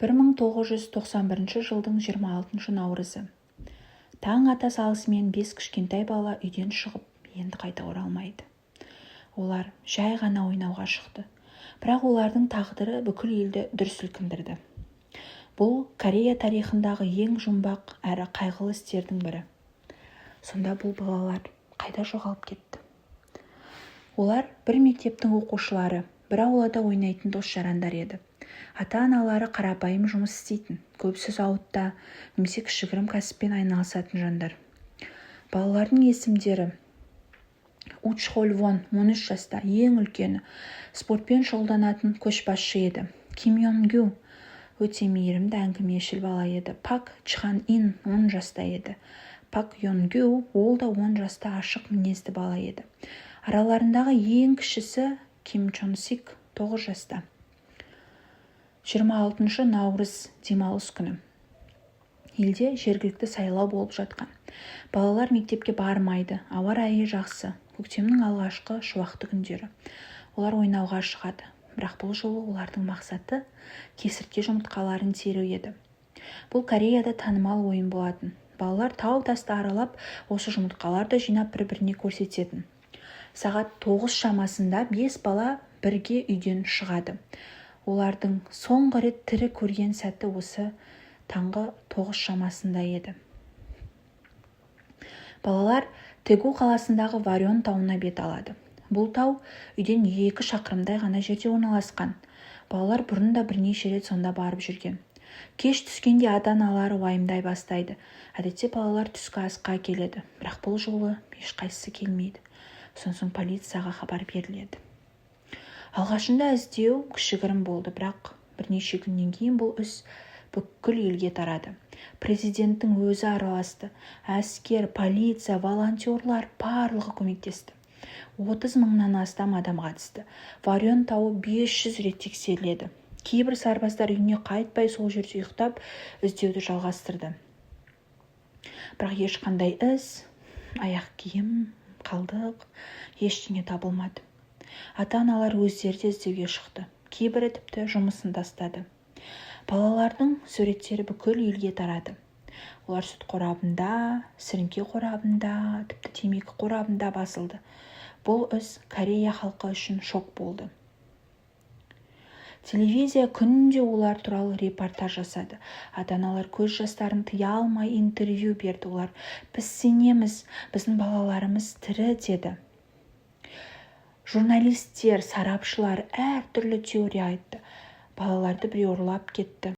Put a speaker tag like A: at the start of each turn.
A: 1991 жылдың 26 наурызы. Таң ата салысымен 5 кішкентай бала үйден шығып енді қайта оралмайды. Олар жай ғана ойнауға шықты, бірақ олардың тағдыры бүкіл елді дүр сілкіндірді. Бұл Корея тарихындағы ең жұмбақ әрі қайғылы істердің бірі. Сонда бұл балалар қайда жоғалып кетті? Олар бір мектептің оқушылары, бір аулада ойнайтын дос-жарандар еді. Ата-аналары қарапайым жұмыс істейтін, көбісі зауытта немесе кішігірім кәсіппен айналысатын жандар. Балалардың есімдері: Учхоль Вон 13 жаста, ең үлкені, спортпен шұғылданатын көшбасшы еді. Ким Йон Гю өте мейірімді әңгімешіл бала еді. Пак Чхан Ин 10 жаста еді. Пак Йон Гю ол да 10 жаста ашық мінезді бала еді. Араларындағы ең кішісі Ким Чон Сик 9 жаста. 26 наурыз демалыс күні. Елде жергілікті сайлау болып жатқан. Балалар мектепке бармайды, ауа райы жақсы. Көктемнің алғашқы шуақты күндері. Олар ойнауға шығады. Бірақ бұл жолы олардың мақсаты кесіртке жұмыртқаларын теру еді. Бұл Кореяда танымал ойын болатын. Балалар тау-тасты аралап, осы жұмыртқаларды жинап бір-біріне көрсететін. Сағат 9 шамасында 5 бала бірге үйден шығады. Олардың соңғы рет тірі көрген сәті осы таңғы 9 шамасында еді. Балалар Тегу қаласындағы Варен тауына бет алады. Бұл тау үйден 2 шақырымдай ғана жерде орналасқан. Балалар бұрын да бірнеше рет сонда барып жүрген. Кеш түскенде ата-аналары уайымдай бастайды. Әдетте балалар түскі асқа келеді, бірақ бұл жолы ешқайсысы келмейді. Соң полицияға хабар беріледі. Алғашында іздеу кішігірім болды, бірақ бірнеше күннен кейін бұл іс бүкіл елге тарады. Президенттің өзі араласты. Әскер, полиция, волонтерлар барлығы көмектесті. 30 мыңнан астам адам қатысты. Варен тауы 500 рет тексеріледі. Кейбір сарбаздар үйіне қайтпай сол жерде ұйықтап іздеуді жалғастырды. Бірақ ешқандай із, аяқ киім, қалдық, ештеңе табылмады. Ата-аналар өздері де іздеуге шықты. Кейбірі тіпті жұмысын тастады. Балалардың суреттері бүкіл елге тарады. Олар сүт қорабында, сіріңке қорабында, тіпті темекі қорабында басылды. Бұл іс Корея халқы үшін шок болды. Телевизия күнде олар туралы репортаж жасады. Ата-аналар көз жастарын тыя алмай интервью берді. Олар: біз сенеміз, біздің балаларымыз тірі деді. Журналистер, сарапшылар әртүрлі теория айтты. Балаларды біреу ұрлап кетті.